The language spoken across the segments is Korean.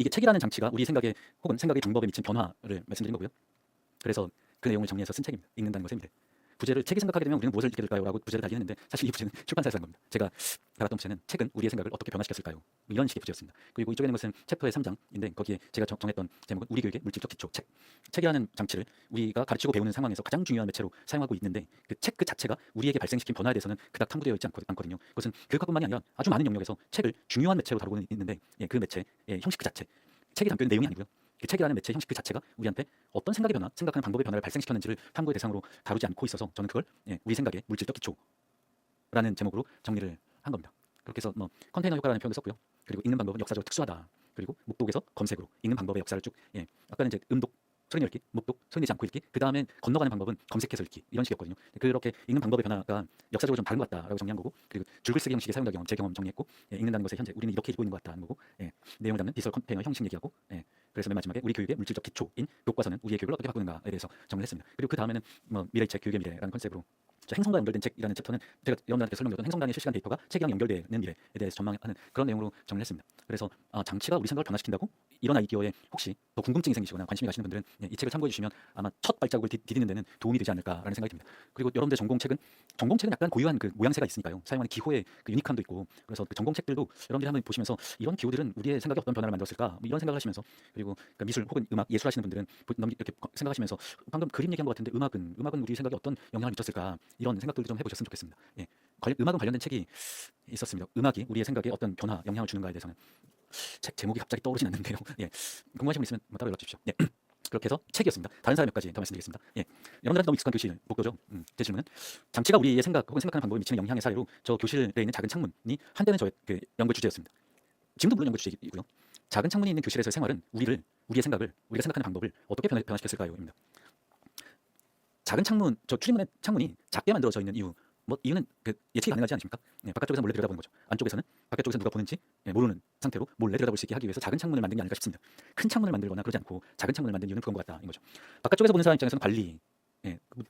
이게 책이라는 장치가 우리 생각에 혹은 생각의 방법에 미친 변화를 말씀드린 거고요. 그래서 그 내용을 정리해서 쓴 책입니다. 읽는다는 것의 의미를. 부제를 책이 생각하게 되면 우리는 무엇을 읽게 될까요? 라고 부제를 달긴 했는데 사실 이 부제는 출판사에서 한 겁니다. 제가 달았던 부제는 책은 우리의 생각을 어떻게 변화시켰을까요? 뭐 이런 식의 부제였습니다. 그리고 이쪽에 있는 것은 챕터의 3장인데 거기에 제가 정했던 제목은 우리 교육의 물질적 기초 책. 책이라는 장치를 우리가 가르치고 배우는 상황에서 가장 중요한 매체로 사용하고 있는데 그 책 그 자체가 우리에게 발생시킨 변화에 대해서는 그닥 탐구되어 있지 않거든요. 그것은 교육학뿐만이 아니라 아주 많은 영역에서 책을 중요한 매체로 다루고 있는데 그 매체의 형식 그 자체, 책이 담겨 있는 내용이 아니고요. 그 책이라는 매체 형식 그 자체가 우리한테 어떤 생각의 변화, 생각하는 방법의 변화를 발생시켰는지를 탐구의 대상으로 다루지 않고 있어서 저는 그걸 우리 생각의 물질적 기초라는 제목으로 정리를 한 겁니다. 그렇게 해서 뭐 컨테이너 효과라는 표현을 썼고요. 그리고 읽는 방법은 역사적으로 특수하다. 그리고 목독에서 검색으로 읽는 방법의 역사를 쭉 아까는 이제 음독, 소리 읽기, 목독, 소리 내지 않고 읽기, 그 다음에 건너가는 방법은 검색해서 읽기 이런 식이었거든요. 그렇게 읽는 방법의 변화가 역사적으로 좀 다른 것 같다라고 정리한 거고, 그리고 줄글쓰기 형식이 사용된 경험, 제 경험 정리했고, 읽는다는 것에 현재 우리는 이렇게 읽고 있는 것 같다는 거고, 내용을 담는 디지털 컨테이너 형식 얘기하고, 그래서 맨 마지막에 우리 교육의 물질적 기초인 교과서는 우리의 교육을 어떻게 바꾸는가에 대해서 정리를 했습니다. 그리고 그 다음에는 뭐 미래의 책, 교육의 미래라는 컨셉으로 행성과 연결된 책이라는 챕터는 제가 여러분들한테 설명드렸던 행성단의 실시간 데이터가 책이랑 연결되는 미래에 대해서 전망하는 그런 내용으로 정리를 했습니다. 그래서 장치가 우리 생각을 변화시킨다고? 이런 아이디어에 혹시 더 궁금증이 생기시거나 관심이 가시는 분들은 이 책을 참고해 주시면 아마 첫 발자국을 디디는 데는 도움이 되지 않을까라는 생각이 듭니다. 그리고 여러분들 전공책은 약간 고유한 그 모양새가 있으니까요. 사용하는 기호의 그 유니크함도 있고, 그래서 그 전공책들도 여러분들이 한번 보시면서 이런 기호들은 우리의 생각에 어떤 변화를 만들었을까? 뭐 이런 생각을 하시면서, 그리고 그러니까 미술 혹은 음악, 예술 하시는 분들은 이렇게 생각하시면서 방금 그림 얘기한 것 같은데 음악은 우리 생각에 어떤 영향을 미쳤을까? 이런 생각들도 좀 해보셨으면 좋겠습니다. 음악은 관련된 책이 있었습니다. 음악이 우리의 생각에 어떤 변화, 영향을 주는가에 대해서는 책 제목이 갑자기 떠오르진 않는데요. 궁금하신 분 있으면 따로 연락 주십시오. 그렇게 해서 책이었습니다. 다른 사람 몇 가지 더 말씀드리겠습니다. 여러분들한테 너무 익숙한 교실 목도죠. 제 질문은 장치가 우리의 생각 혹은 생각하는 방법에 미치는 영향의 사례로 저 교실에 있는 작은 창문이 한때는 저의 그 연구 주제였습니다. 지금도 물론 연구 주제이고요. 작은 창문이 있는 교실에서의 생활은 우리의 생각을, 우리가 생각하는 방법을 어떻게 변화시켰을까요?입니다. 작은 창문, 저 출입문의 창문이 작게 만들어져 있는 이유, 뭐 이유는 그 예측이 가능하지 않습니까? 바깥쪽에서 몰래 들여다보는 거죠. 안쪽에서는 바깥쪽에서 누가 보는지 모르는 상태로 몰래 들여다볼 수 있게 하기 위해서 작은 창문을 만든 게 아닐까 싶습니다. 큰 창문을 만들거나 그러지 않고 작은 창문을 만든 이유는 그런 것 같다인 거죠. 바깥쪽에서 보는 사람 입장에서는 관리,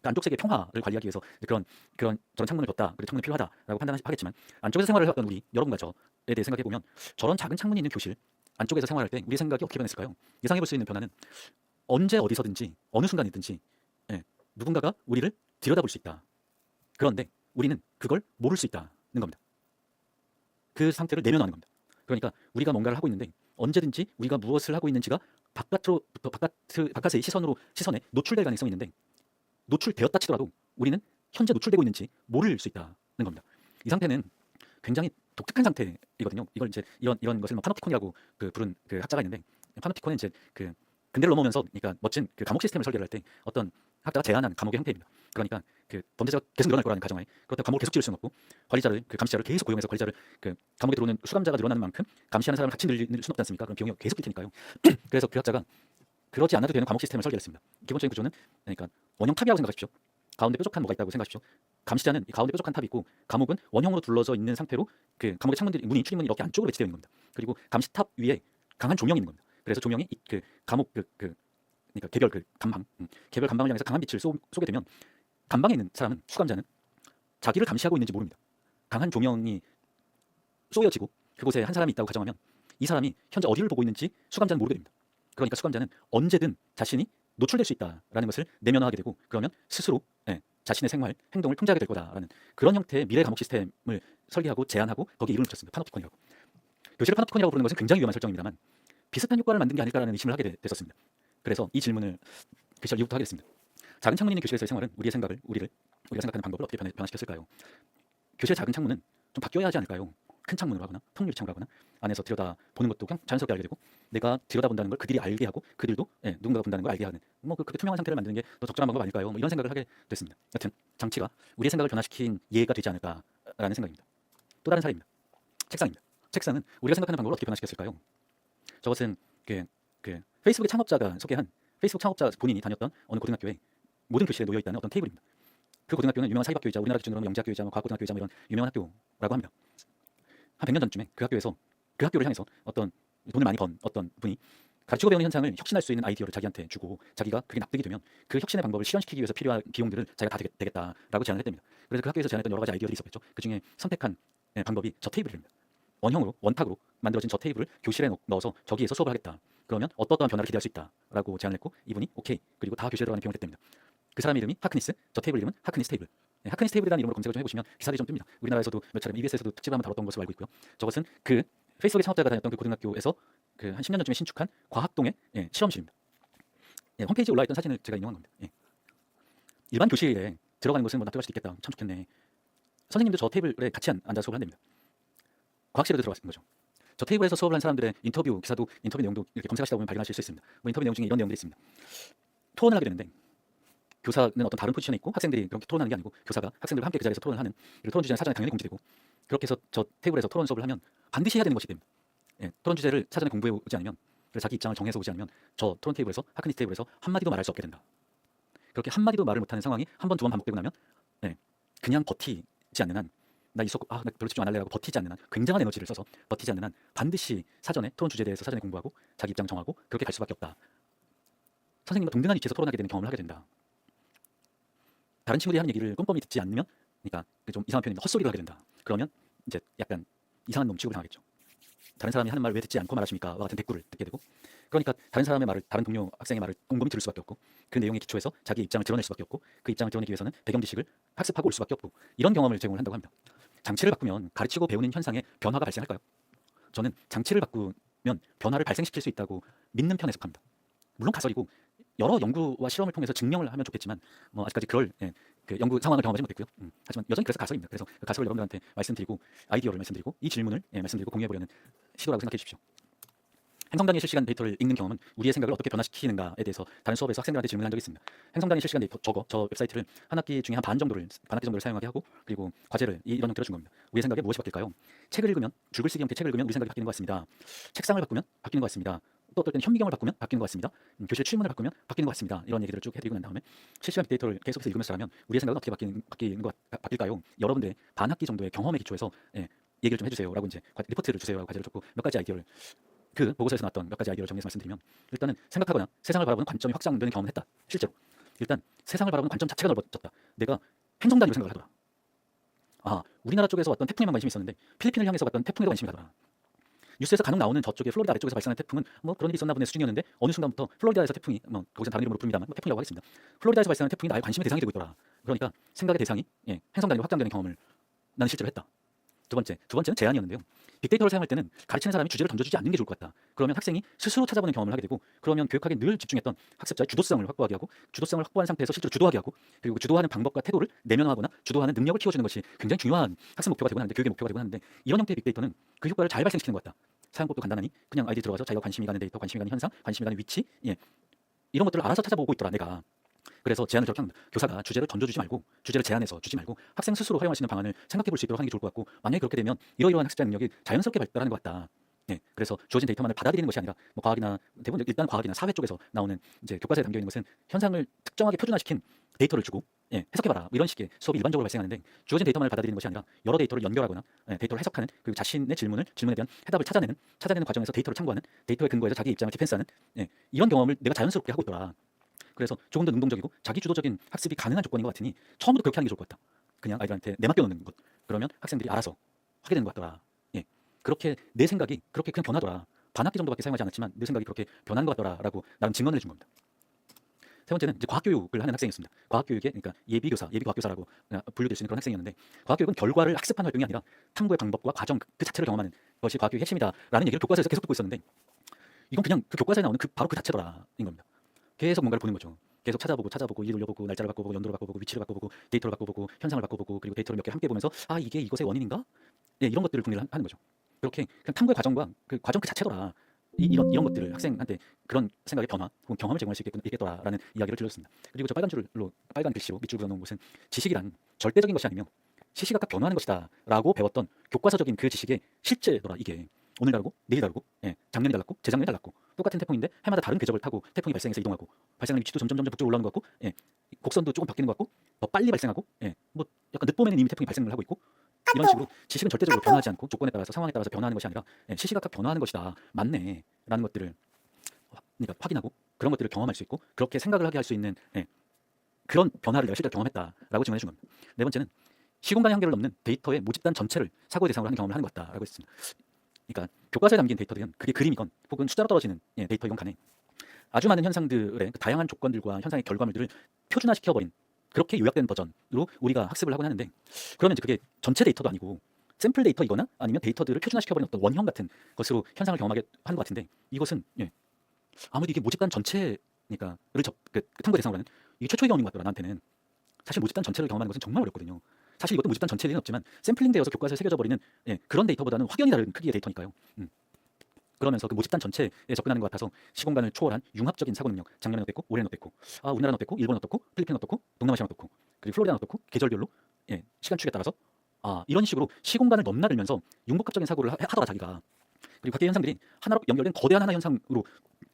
안쪽 세계의 평화를 관리하기 위해서 그런 저런 창문을 뒀다, 그리고 창문이 필요하다라고 판단하겠지만, 안쪽에서 생활을 해왔던 우리 여러분과 저에 대해 생각해 보면 저런 작은 창문이 있는 교실 안쪽에서 생활할 때 우리 생각이 어떻게 변했을까요? 예상해 볼 수 있는 변화는 언제 어디서든지 어느 순간이든지 누군가가 우리를 들여다볼 수 있다. 그런데 우리는 그걸 모를 수 있다는 겁니다. 그 상태를 내면화하는 겁니다. 그러니까 우리가 뭔가를 하고 있는데 언제든지 우리가 무엇을 하고 있는지가 바깥의 시선에 노출될 가능성이 있는데, 노출되었다 치더라도 우리는 현재 노출되고 있는지 모를 수 있다는 겁니다. 이 상태는 굉장히 독특한 상태이거든요. 이걸 이제 이런 것을 파놉티콘이라고 부른 그 학자가 있는데, 파놉티콘은 이제 그 근대를 넘어오면서 그러니까 멋진 그 감옥 시스템을 설계를 할 때 어떤 학자가 제안한 감옥의 형태입니다. 그러니까 그 범죄자가 계속 늘어날 거라는 가정하에, 그렇다고 감옥을 계속 지을 수는 없고 관리자를, 그 감시자를 계속 고용해서 관리자를, 그 감옥에 들어오는 수감자가 늘어나는 만큼 감시하는 사람을 같이 늘릴 수는 없지 않습니까? 그럼 비용이 계속 들 테니까요. 그래서 그 학자가 그러지 않아도 되는 감옥 시스템을 설계를 했습니다. 기본적인 구조는 그러니까 원형 탑이라고 생각하십시오. 가운데 뾰족한 뭐가 있다고 생각하십시오. 감시자는 이 가운데 뾰족한 탑이 있고, 감옥은 원형으로 둘러져 있는 상태로 그 감옥의 출입문이 이렇게 안쪽으로 배치되어 있는 겁니다. 그리고 감시탑 위에 강한 조명이 있는 겁니다. 그래서 조명이 그 감옥 그러니까 개별 감방을 향해서 강한 빛을 쏘게 되면 감방에 있는 사람은, 수감자는 자기를 감시하고 있는지 모릅니다. 강한 조명이 쏘여지고 그곳에 한 사람이 있다고 가정하면 이 사람이 현재 어디를 보고 있는지 수감자는 모르게 됩니다. 그러니까 수감자는 언제든 자신이 노출될 수 있다라는 것을 내면화하게 되고, 그러면 스스로 자신의 생활, 행동을 통제하게 될 거다라는 그런 형태의 미래 감옥 시스템을 설계하고 제안하고 거기에 이름을 붙였습니다. 파놉티콘이라고. 교실을 파놉티콘이라고 부르는 것은 굉장히 위험한 설정입니다만 비슷한 효과를 만든 게 아닐까라는 의심을 하게 됐었습니다. 그래서 이 질문을 교실 이후부터 하게 됐습니다. 작은 창문이 있는 교실에서의 생활은 우리의 생각을, 우리가 생각하는 방법을 어떻게 변화시켰을까요? 교실의 작은 창문은 좀 바뀌어야 하지 않을까요? 큰 창문으로 하거나 통유리창으로 하거나 안에서 들여다보는 것도 그냥 자연스럽게 알게 되고, 내가 들여다본다는 걸 그들이 알게 하고 그들도 누군가가 본다는 걸 알게 하는 그렇게 투명한 상태를 만드는 게 더 적절한 방법 아닐까요? 이런 생각을 하게 됐습니다. 여튼 장치가 우리의 생각을 변화시킨 예가 되지 않을까라는 생각입니다. 또 다른 사례입니다. 책상입니다. 책상은 우리가 생각하는 방법을 어떻게 변화시켰을까요? 저것은 페이스북의 창업자가 소개한, 페이스북 창업자 본인이 다녔던 어느 고등학교에 모든 교실에 놓여 있다는 어떤 테이블입니다. 그 고등학교는 유명한 사립학교이자 우리나라 기준으로 영재학교이자 과학고등학교이자 이런 유명한 학교라고 합니다. 한 100년 전쯤에 그 학교를 향해서 어떤 돈을 많이 번 어떤 분이 가르치고 배우는 현상을 혁신할 수 있는 아이디어를 자기한테 주고, 자기가 그게 납득이 되면 그 혁신의 방법을 실현시키기 위해서 필요한 비용들을 자기가 다 되겠다라고 제안을 했답니다. 그래서 그 학교에서 제안했던 여러 가지 아이디어들이 있었겠죠. 그 중에 선택한 방법이 저 테이블입니다. 원형으로 원탁으로 만들어진 저 테이블을 교실에 넣어서 저기에서 수업을 하겠다. 그러면 어떠한 변화를 기대할 수 있다라고 제안을 했고 이분이 오케이. 그리고 다 교실에 들어가는 비용을 냈답니다. 그 사람 이름이 하크니스, 저 테이블 이름은 하크니스 테이블. 네, 하크니스 테이블이라는 이름으로 검색을 좀 해보시면 기사들이 좀 뜹니다. 우리나라에서도 몇 차례 EBS에서도 특집을 한번 다뤘던 것으로 알고 있고요. 저것은 그 페이스북의 창업자가 다녔던 그 고등학교에서 그 한 10년 전쯤에 신축한 과학동의 실험실입니다. 홈페이지에 올라있던 사진을 제가 인용한 겁니다. 일반 교실에 들어가는 것은 뭐 납득할 수도 있겠다. 참 좋겠네. 선생님도 저 테이블에 같이 앉아 수업을 한답니다. 과학실에도 들어갔던 거죠. 저 테이블에서 수업을 한 사람들의 인터뷰 기사도 인터뷰 내용도 이렇게 검색하시다 보면 발견하실 수 있습니다. 뭐 인터뷰 내용 중에 이런 내용들이 있습니다. 토론을 하게 되는데 교사는 어떤 다른 포지션에 있고 학생들이 그렇게 토론하는 게 아니고 교사가 학생들과 함께 그 자리에서 토론을 하는, 그리고 토론 주제는 사전에 당연히 공지되고, 그렇게 해서 저 테이블에서 토론 수업을 하면 반드시 해야 되는 것이 됩니다. 토론 주제를 사전에 공부해 오지 않으면, 그래서 자기 입장을 정해서 오지 않으면 저 토론 테이블에서, 하크니스 테이블에서 한마디도 말할 수 없게 된다. 그렇게 한마디도 말을 못하는 상황이 한 번, 두 번 반복되고 나면 그냥 버티지 않는 한, 나 이 수업 나 별로 집중 안 할래라고 버티지 않는 한, 굉장한 에너지를 써서 버티지 않는 한 반드시 사전에 토론 주제에 대해서 사전에 공부하고 자기 입장 정하고 그렇게 갈 수밖에 없다. 선생님과 동등한 위치에서 토론하게 되는 경험을 하게 된다. 다른 친구들이 하는 얘기를 꼼꼼히 듣지 않으면, 그러니까 좀 이상한 표현인데 헛소리를 하게 된다. 그러면 이제 약간 이상한 놈 취급을 당하겠죠. 다른 사람이 하는 말 왜 듣지 않고 말하십니까? 와 같은 대꾸를 듣게 되고, 그러니까 다른 사람의 말을, 다른 동료 학생의 말을 꼼꼼히 들을 수밖에 없고, 그 내용에 기초해서 자기 입장을 드러낼 수밖에 없고, 그 입장을 드러내기 위해서는 배경 지식을 학습하고 올 수밖에 없고, 이런 경험을 제공을 한다고 합니다. 장치를 바꾸면 가르치고 배우는 현상에 변화가 발생할까요? 저는 장치를 바꾸면 변화를 발생시킬 수 있다고 믿는 편에 속합니다. 물론 가설이고 여러 연구와 실험을 통해서 증명을 하면 좋겠지만 뭐 아직까지 그럴 그 연구 상황을 경험하지 못했고요. 하지만 여전히 그래서 가설입니다. 그래서 그 가설을 여러분들한테 말씀드리고, 아이디어를 말씀드리고, 이 질문을 말씀드리고 공유해보려는 시도라고 생각해 주십시오. 행성단위 실시간 데이터를 읽는 경험은 우리의 생각을 어떻게 변화시키는가에 대해서 다른 수업에서 학생들한테 질문한 적이 있습니다. 행성단위 실시간 데이터 저 웹사이트를 한 학기 중에 한 반 정도를 사용하게 하고, 그리고 과제를 이런 형태로 준 겁니다. 우리의 생각에 무엇이 바뀔까요? 책을 읽으면, 줄글 쓰기 형태 책을 읽으면 우리 생각이 바뀌는 것 같습니다. 책상을 바꾸면 바뀌는 것 같습니다. 또 어떨 때는 현미경을 바꾸면 바뀌는 것 같습니다. 교실 출문을 바꾸면 바뀌는 것 같습니다. 이런 얘기들을 쭉 해드리고 난 다음에 실시간 데이터를 계속해서 읽으면서 하면 우리의 생각은 어떻게 바뀔까요? 여러분들의 반 학기 정도의 경험에 기초해서 얘기를 좀 해주세요라고 이제 리포트를 주세요라고 과제를 줬고, 몇 가지 아이디어를, 그 보고서에서 나왔던 몇 가지 아이디어를 정리해서 말씀드리면, 일단은 생각하거나 세상을 바라보는 관점이 확장되는 경험을 했다. 실제로 일단 세상을 바라보는 관점 자체가 넓어졌다. 내가 행성단위로 생각을 하더라. 아, 우리나라 쪽에서 왔던 태풍에만 관심이 있었는데 필리핀을 향해서 왔던 태풍에도 관심이 가더라. 뉴스에서 간혹 나오는 저쪽에 플로리다 아래쪽에서 발생한 태풍은 뭐 그런 일이 있었나 보네 수준이었는데, 어느 순간부터 플로리다에서 태풍이, 뭐 거기서 다른 이름으로 부릅니다만 뭐 태풍이라고 하겠습니다. 플로리다에서 발생한 태풍이 나의 관심의 대상이 되고 있더라. 그러니까 생각의 대상이 행성단위로 확장되는 경험을 나는 실제로 했다. 두 번째는 제안이었는데요. 빅데이터를 사용할 때는 가르치는 사람이 주제를 던져주지 않는 게 좋을 것 같다. 그러면 학생이 스스로 찾아보는 경험을 하게 되고, 그러면 교육학에 늘 집중했던 학습자의 주도성을 확보하게 하고, 주도성을 확보한 상태에서 실제로 주도하게 하고, 그리고 주도하는 방법과 태도를 내면화하거나 주도하는 능력을 키워주는 것이 굉장히 중요한 학습 목표가 되고 하는데, 교육의 목표가 되고 하는데, 이런 형태의 빅데이터는 그 효과를 잘 발생시키는 것 같다. 사용법도 간단하니 그냥 아이디 들어가서 자기가 관심이 가는 데이터, 관심이 가는 현상, 관심이 가는 위치, 이런 것들을 알아서 찾아보고 있더라 내가. 그래서 제안을 저렇게 합니다. 교사가 주제를 던져주지 말고, 주제를 제안해서 주지 말고 학생 스스로 활용할 수 있는 방안을 생각해 볼 수 있도록 하는 게 좋을 것 같고, 만약에 그렇게 되면 이러이러한 학습자 능력이 자연스럽게 발달하는 것 같다. 그래서 주어진 데이터만을 받아들이는 것이 아니라, 뭐 과학이나 대부분 일단 과학이나 사회 쪽에서 나오는 이제 교과서에 담겨 있는 것은 현상을 특정하게 표준화시킨 데이터를 주고 해석해봐라, 뭐 이런 식의 수업이 일반적으로 발생하는데, 주어진 데이터만을 받아들이는 것이 아니라 여러 데이터를 연결하거나 데이터를 해석하는, 그리고 자신의 질문에 대한 해답을 찾아내는 과정에서 데이터를 참고하는, 데이터에 근거해서 자기 입장을 디펜스하는 이런 경험을 내가 자연스럽게 하고 있더라. 그래서 조금 더 능동적이고 자기 주도적인 학습이 가능한 조건인 것 같으니 처음부터 그렇게 하는 게 좋을 것 같다. 그냥 아이들한테 내맡겨놓는 것. 그러면 학생들이 알아서 하게 되는 것 같더라. 그렇게 내 생각이 그렇게 그냥 변하더라. 반학기 정도밖에 사용하지 않았지만 내 생각이 그렇게 변한 것 같더라라고 나름 증언을 해준 겁니다. 세 번째는 이제 과학교육을 하는 학생이었습니다. 과학교육에, 그러니까 예비교사, 예비과학교사라고 분류될 수 있는 그런 학생이었는데, 과학교육은 결과를 학습하는 활동이 아니라 탐구의 방법과 과정 그 자체를 경험하는 것이 과학교육의 핵심이다라는 얘기를 교과서에서 계속 듣고 있었는데, 이건 그냥 그 교과서에 나오는 바로 그 자체더라인 겁니다. 계속 뭔가를 보는 거죠. 계속 찾아보고 일을 올려보고 날짜를 바꿔보고 연도를 바꿔보고 위치를 바꿔보고 데이터를 바꿔보고 현상을 바꿔보고, 그리고 데이터를 몇 개 함께 보면서 아, 이게 이것의 원인인가? 이런 것들을 궁리를 하는 거죠. 그렇게 그냥 탐구의 과정과 그 과정 그 자체더라. 이런 것들을 학생한테 그런 생각의 변화 혹은 경험을 제공할 수 있겠더라라는 이야기를 들렸습니다. 그리고 저 빨간 글씨로 밑줄 그어놓은 것은, 지식이란 절대적인 것이 아니며 시시각각 변화하는 것이다라고 배웠던 교과서적인 그 지식의 실제더라. 이게 오늘 다르고 내일 다르고, 작년이 달랐고 재작년이 달랐고, 똑같은 태풍인데 해마다 다른 궤적을 타고 태풍이 발생해서 이동하고, 발생하는 위치도 점점 북쪽으로 올라오는 것 같고, 곡선도 조금 바뀌는 것 같고, 더 빨리 발생하고, 뭐 약간 늦봄에는 이미 태풍이 발생을 하고 있고, 이런 식으로 지식은 절대적으로 변화하지 않고 조건에 따라서, 상황에 따라서 변화하는 것이 아니라 시시각각 변화하는 것이다. 맞네 라는 것들을 그러니까 확인하고, 그런 것들을 경험할 수 있고, 그렇게 생각을 하게 할 수 있는 그런 변화를 내가 실제로 경험했다라고 증언해 준 겁니다. 네 번째는 시공간의 한계를 넘는 데이터의 모집단 전체를 사고의 대상으로 하는 경험을 하는 것 같다라고 했습니다. 그러니까 교과서에 담긴 데이터들은 그게 그림이건 혹은 숫자로 떨어지는 데이터이건 간에 아주 많은 현상들의 그 다양한 조건들과 현상의 결과물들을 표준화시켜버린 그렇게 요약된 버전으로 우리가 학습을 하곤 하는데 그러면 이제 그게 전체 데이터도 아니고 샘플 데이터이거나 아니면 데이터들을 표준화시켜버린 어떤 원형 같은 것으로 현상을 경험하게 하는 것 같은데 이것은 아무래도 이게 모집단 전체니까 그 탐구 대상으로 하는 이게 최초의 경험인 것 같더라 나한테는. 사실 모집단 전체를 경험하는 것은 정말 어렵거든요. 사실 이것도 모집단 전체일 리는 없지만 샘플링되어서 교과서에 새겨져 버리는 그런 데이터보다는 확연히 다른 크기의 데이터니까요. 그러면서 그 모집단 전체에 접근하는 것 같아서 시공간을 초월한 융합적인 사고 능력, 작년엔 어땠고 올해는 어땠고 우리나라는 어땠고 일본은 어떻고 필리핀은 어떻고 동남아시아는 어떻고 그리고 플로리다는 어떻고 계절별로 시간축에 따라서 이런 식으로 시공간을 넘나들면서 융복합적인 사고를 하더라 자기가. 그리고 각계의 현상들이 하나로 연결된 거대한 하나 현상으로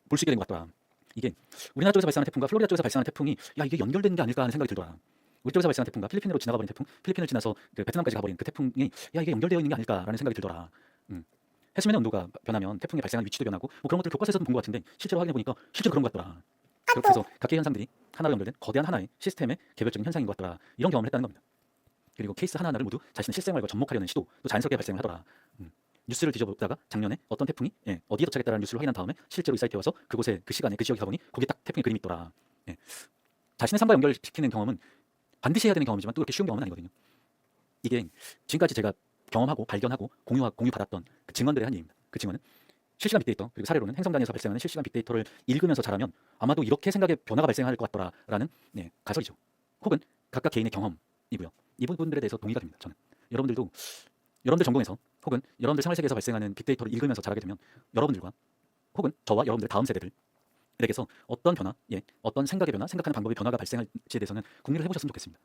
볼 수 있게 된 것 같더라. 이게 우리나라 쪽에서 발생하는 태풍과 플로리다 쪽에서 발생하는 태풍이 이게 연결된 게 아닐까 하는 생각이 들더라. 우리 쪽에서 발생한 태풍과 필리핀으로 지나가 버린 태풍, 필리핀을 지나서 그 베트남까지 가버린 그 태풍이 이게 연결되어 있는 게 아닐까라는 생각이 들더라. 해수면의 온도가 변하면 태풍이 발생하는 위치도 변하고 뭐 그런 것들 교과서에서도 본 것 같은데 실제로 확인해 보니까 실제로 그런 것 같더라. 그렇게 해서 각계의 현상들이 하나로 연결된 거대한 하나의 시스템의 개별적인 현상인 것 같더라. 이런 경험을 했다는 겁니다. 그리고 케이스 하나하나를 모두 자신의 실생활과 접목하려는 시도 또 자연스럽게 발생을 하더라. 뉴스를 뒤져보다가 작년에 어떤 태풍이 어디에 도착했다는 뉴스를 확인한 다음에 실제로 이 사이트에 와서 그곳에 그 시간에 그 지역에 가보니 거기에 딱 태풍의 그림이 있더라. 자신의 삶과 연결시키는 경험은 반드시 해야 되는 경험이지만 또 그렇게 쉬운 경험은 아니거든요. 이게 지금까지 제가 경험하고 발견하고 공유받았던 그 증언들의 한 예입니다. 그 증언은 실시간 빅데이터 그리고 사례로는 행성단위에서 발생하는 실시간 빅데이터를 읽으면서 자라면 아마도 이렇게 생각의 변화가 발생할 것 같더라라는 가설이죠. 혹은 각각 개인의 경험이고요. 이 부분들에 대해서 동의가 됩니다. 저는 여러분들 전공에서 혹은 여러분들 생활세계에서 발생하는 빅데이터를 읽으면서 자라게 되면 여러분들과 혹은 저와 여러분들 다음 세대들에게서 어떤 변화, 어떤 생각의 변화, 생각하는 방법의 변화가 발생할지에 대해서는 궁리를 해보셨으면 좋겠습니다.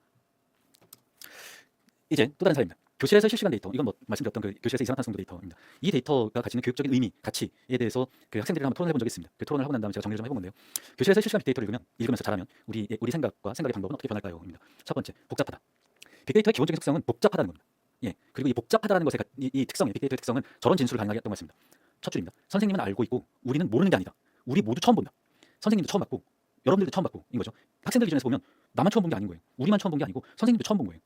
이제 또 다른 사례입니다. 교실에서 실시간 데이터, 이건 뭐 말씀드렸던 그 교실에서 이산화탄소 데이터입니다. 이 데이터가 가지는 교육적인 의미, 가치에 대해서 그 학생들이랑 한번 토론해 본 적이 있습니다. 그 토론을 하고 난 다음에 제가 정리를 좀 해본 건데요. 교실에서 실시간 빅데이터를 읽으면서 자라면 우리 생각과 생각의 방법은 어떻게 변할까요? 입니다. 첫 번째, 복잡하다. 빅데이터의 기본적인 특성은 복잡하다는 겁니다. 그리고 이 복잡하다는 것의 이 특성의 빅데이터의 특성은 저런 진술을 가능하게 했던 것 같습니다. 첫 줄입니다. 선생님은 알고 있고 우리는 모르는 게 아니다. 우리 모두 처음 본다. 선생님도 처음 봤고 여러분들도 처음 봤고 인 거죠. 학생들 기준에서 보면 나만 처음 본 게 아닌 거예요. 우리만 처음 본 게 아니고 선생님도 처음 본 거예요.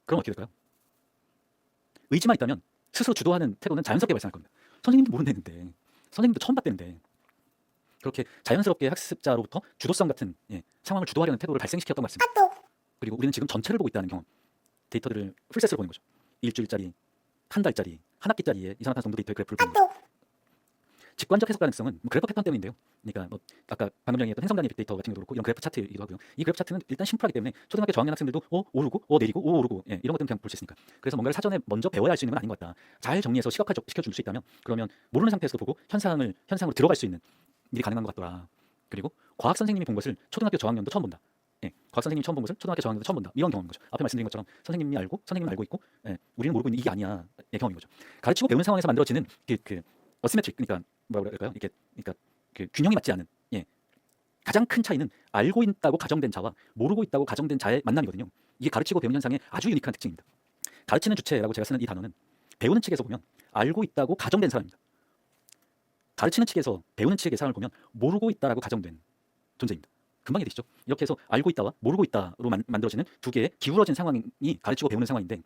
그럼 어떻게 될까요? 의지만 있다면 스스로 주도하는 태도는 자연스럽게 발생할 겁니다. 선생님도 모른다는데, 선생님도 처음 봤다는데 그렇게 자연스럽게 학습자로부터 주도성 같은 상황을 주도하려는 태도를 발생시켰던 것 같습니다. 그리고 우리는 지금 전체를 보고 있다는 경험, 데이터들을 풀셋으로 보는 거죠. 일주일짜리, 한 달짜리, 한 학기짜리의 이산화탄소 농도 데이터의 그래프를 보는 거죠. 직관적 해석 가능성은 그래프 패턴 때문인데요. 그러니까 뭐 아까 방금 전에 했던 행성단위 빅데이터 같은 경우도 그렇고 이런 그래프 차트이기도 하고요. 이 그래프 차트는 일단 심플하기 때문에 초등학교 저학년 학생들도 오르고 내리고 오르고 이런 것들은 그냥 볼 수 있으니까. 그래서 뭔가를 사전에 먼저 배워야 할 수 있는 건 아닌 것 같다. 잘 정리해서 시켜줄 수 있다면 그러면 모르는 상태에서도 보고 현상으로 들어갈 수 있는 일이 가능한 것 같더라. 그리고 과학 선생님이 본 것을 초등학교 저학년도 처음 본다. 과학 선생님이 처음 본 것을 초등학교 저학년도 처음 본다. 이런 경험인 거죠. 앞에 말씀드린 것처럼 선생님은 알고 있고 우리는 모르고 있는 이게 아니야. 경험인 거죠. 가르치고 배우는 상황에서 만들어지는 그 어시메트릭, 그러니까 뭐라 그럴까요? 그러니까 그 균형이 맞지 않은 가장 큰 차이는 알고 있다고 가정된 자와 모르고 있다고 가정된 자의 만남이거든요. 이게 가르치고 배우는 현상의 아주 유니크한 특징입니다. 가르치는 주체라고 제가 쓰는 이 단어는 배우는 측에서 보면 알고 있다고 가정된 사람입니다. 가르치는 측에서 배우는 측의 사람을 보면 모르고 있다라고 가정된 존재입니다. 금방 이해되시죠? 이렇게 해서 알고 있다와 모르고 있다로 만들어지는 두 개의 기울어진 상황이 가르치고 배우는 상황인데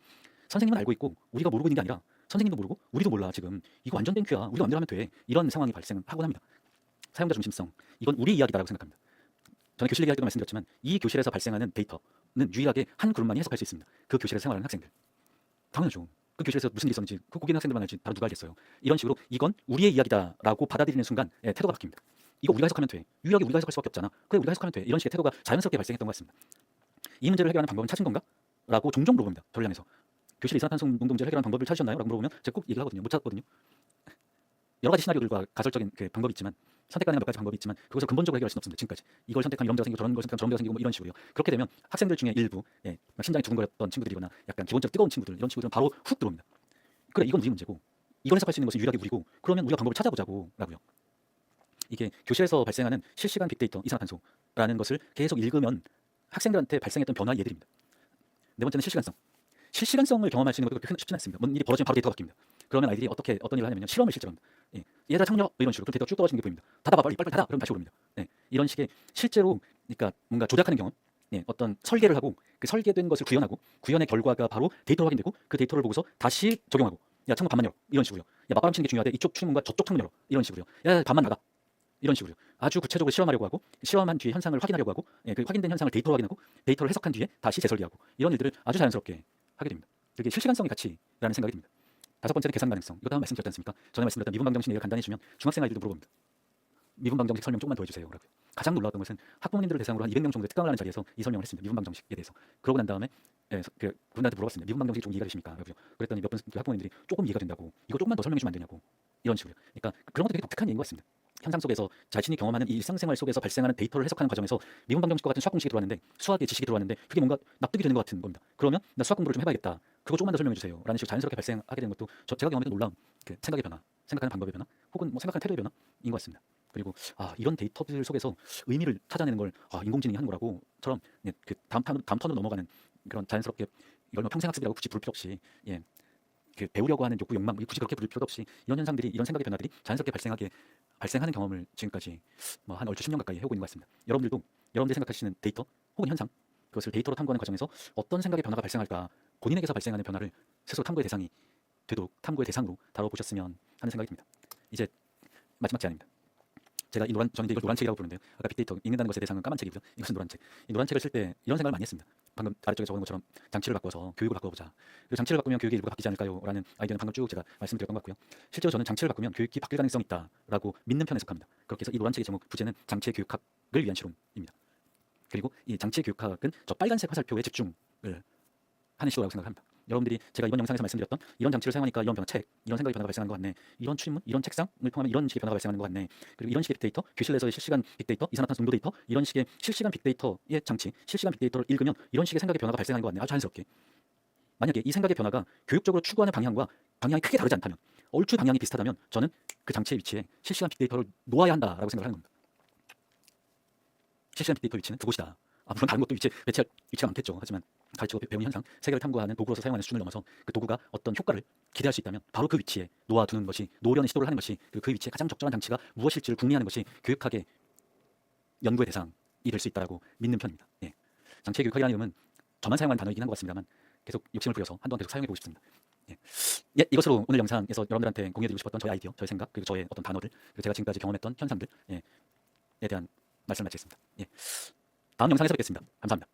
선생님은 알고 있고 우리가 모르고 있는 게 아니라 선생님도 모르고 우리도 몰라. 지금 이거 완전 땡큐야. 우리가 마음대로 하면 돼. 이런 상황이 발생하곤 합니다. 사용자 중심성, 이건 우리 이야기다라고 생각합니다. 저는 교실 얘기할 때도 말씀드렸지만 이 교실에서 발생하는 데이터는 유일하게 한 그룹만이 해석할 수 있습니다. 그 교실에서 생활하는 학생들. 당연하죠. 그 교실에서 무슨 일이 있었는지 거기 있는 학생들만 알지 다른 누가 알겠어요. 이런 식으로 이건 우리의 이야기다라고 받아들이는 순간 태도가 바뀝니다. 이거 우리가 해석하면 돼. 유일하게 우리가 해석할 수밖에 없잖아. 그래 우리가 해석하면 돼. 이런 식의 태도가 자연스럽게 발생했던 것 같습니다. 이 문제를 해결하는 방법은 찾은 건가? 라고 종종 물어봅니다. 저를 향해서. 교실에 이산화탄소 농도 문제를 해결하는 방법을 찾으셨나요? 라고 물어보면 제가 꼭 얘기를 하거든요. 못 찾았거든요. 여러 가지 시나리오들과 가설적인 그 방법이 있지만 선택 가능한 몇 가지 방법이 있지만 그것을 근본적으로 해결할 수는 없습니다. 지금까지 이걸 선택하면 이런 문제가 생기고 저런 걸 선택하면 저런 문제가 생기고 뭐 이런 식으로요. 그렇게 되면 학생들 중에 일부 막 심장이 두근거렸던 친구들이거나 약간 기본적으로 뜨거운 친구들, 이런 친구들은 바로 훅 들어옵니다. 그래 이건 우리 문제고 이걸 해석할 수 있는 것은 유일하게 우리고 그러면 우리가 방법을 찾아보자고 라고요. 이게 교실에서 발생하는 실시간 빅데이터 이산화탄소라는 것을 계속 읽으면 학생들한테 발생했던 변화의 예들입니다. 네 번째는 실시간성을 경험할 수 있는 것도 그렇게 쉽지는 않습니다. 뭔 일이 벌어지면 바로 데이터가 바뀝니다. 그러면 아이들이 어떤 일을 하냐면요. 실험을 실제로 합니다. 얘들아 창녀 이런 식으로. 그럼 데이터가 쭉 떨어지는 게 보입니다. 닫아봐 빨리 닫아. 그럼 다시 오릅니다. 이런 식의 실제로 그러니까 뭔가 조작하는 경험, 어떤 설계를 하고 그 설계된 것을 구현하고 구현의 결과가 바로 데이터로 확인되고 그 데이터를 보고서 다시 적용하고 야 창문 반만 열어 이런 식으로요. 야, 맞바람 치는 게 중요하대. 이쪽 창문과 저쪽 창문 열어. 이런 식으로요. 야, 반만 나가. 이런 식으로요. 아주 구체적으로 실험하려고 하고 실험한 뒤에 현상을 확인하려고 하고 그 확인된 현상을 데이터로 확인하고 데이터를 해석한 뒤에 다시 재설계하고 이런 일들을 아주 자연스럽게 하게 됩니다. 그게 실시간성의 가치라는 생각이 듭니다. 다섯 번째는 계산 가능성. 이것도 한번 말씀드렸지 않습니까? 전에 말씀드렸던 미분 방정식 얘기를 간단히 주면 중학생 아이들도 물어봅니다. 미분 방정식 설명 조금만 더 해주세요. 라고요. 가장 놀라웠던 것은 학부모님들을 대상으로 한 200명 정도의 특강을 하는 자리에서 이 설명을 했습니다. 미분 방정식에 대해서. 그러고 난 다음에 그분한테 물어봤습니다. 미분 방정식이 좀 이해가 되십니까? 라고요. 그랬더니 몇 분 학부모님들이 조금 이해가 된다고. 이거 조금만 더 설명해 주면 안 되냐고. 이런 식으로. 그러니까 그런 것도 되게 독특한 얘기인 것 같습니다. 현상 속에서 자신이 경험하는 이 일상생활 속에서 발생하는 데이터를 해석하는 과정에서 미분 방정식과 같은 수학 공식이 들어왔는데 수학의 지식이 들어왔는데 그게 뭔가 납득이 되는 것 같은 겁니다. 그러면 나 수학 공부를 좀 해봐야겠다. 그거 조금만 더 설명해 주세요. 라는 식으로 자연스럽게 발생하게 되는 것도 제가 경험했던 놀라운 생각의 변화, 생각하는 방법의 변화, 혹은 뭐 생각하는 태도의 변화인 것 같습니다. 그리고 이런 데이터들 속에서 의미를 찾아내는 걸 인공지능이 하는 거라고처럼 그 다음 턴으로 넘어가는 그런 자연스럽게 이걸 뭐 평생 학습이라고 굳이 부를 필요 없이 배우려고 하는 욕구, 욕망 굳이 그렇게 부를 필요도 없이 이런 현상들이 이런 생각의 변화들이 자연스럽게 발생하는 경험을 지금까지 뭐 한 얼추 10년 가까이 해오고 있는 것 같습니다. 여러분들도 여러분들이 생각하시는 데이터 혹은 현상 그것을 데이터로 탐구하는 과정에서 어떤 생각의 변화가 발생할까 본인에게서 발생하는 변화를 스스로 탐구의 대상이 되도록 탐구의 대상으로 다뤄보셨으면 하는 생각이 듭니다. 이제 마지막 제안입니다. 제가 저는 이걸 노란책이라고 부르는데요. 아까 빅데이터 읽는다는 것의 대상은 까만 책이고요. 이것은 노란책. 이 노란책을 쓸 때 이런 생각을 많이 했습니다. 방금 아래쪽에 적은 것처럼 장치를 바꿔서 교육을 바꿔보자. 그리고 장치를 바꾸면 교육의 일부가 바뀌지 않을까요? 라는 아이디어는 방금 쭉 제가 말씀드렸던 것 같고요. 실제로 저는 장치를 바꾸면 교육이 바뀔 가능성이 있다라고 믿는 편에 속합니다. 그렇게 해서 이 노란책의 제목 부제는 장치의 교육학을 위한 실험입니다. 그리고 이 장치의 교육학은 저 빨간색 화살표에 집중을 하는 시도라고 생각합니다. 여러분들이 제가 이번 영상에서 말씀드렸던 이런 장치를 사용하니까 이런 변화, 이런 생각의 변화가 발생하는 것 같네. 이런 출입문, 이런 책상을 통하면 이런 식의 변화가 발생하는 것 같네. 그리고 이런 식의 빅데이터, 교실 내에서의 실시간 빅데이터, 이산화탄소 농도 데이터, 이런 식의 실시간 빅데이터의 장치, 실시간 빅데이터를 읽으면 이런 식의 생각의 변화가 발생하는 것 같네. 아주 자연스럽게. 만약에 이 생각의 변화가 교육적으로 추구하는 방향과 방향이 크게 다르지 않다면, 얼추 방향이 비슷하다면 저는 그 장치의 위치에 실시간 빅데이터를 놓아야 한다라고 생각을 하는 겁니다. 실시간 빅데이터 위치는 그곳이다. 물론 다른 것도 배치할 위치가 많겠죠. 하지만 가르치고 배우는 현상, 세계를 탐구하는 도구로서 사용하는 수준을 넘어서 그 도구가 어떤 효과를 기대할 수 있다면 바로 그 위치에 놓아두는 것이, 놓으려는 시도를 하는 것이, 그 위치에 가장 적절한 장치가 무엇일지를 궁리하는 것이 교육학의 연구의 대상이 될 수 있다고 믿는 편입니다. 장치의 교육학이라는 이름은 저만 사용하는 단어이긴 한 것 같습니다만 계속 욕심을 부려서 한동안 계속 사용해보고 싶습니다. 이것으로 오늘 영상에서 여러분들한테 공유해드리고 싶었던 저의 아이디어, 저의 생각, 그리고 저의 어떤 단어들, 그리고 제가 지금까지 경험했던 현상들에 대한 말씀을 마치겠습니다. 다음 영상에서 뵙겠습니다. 감사합니다.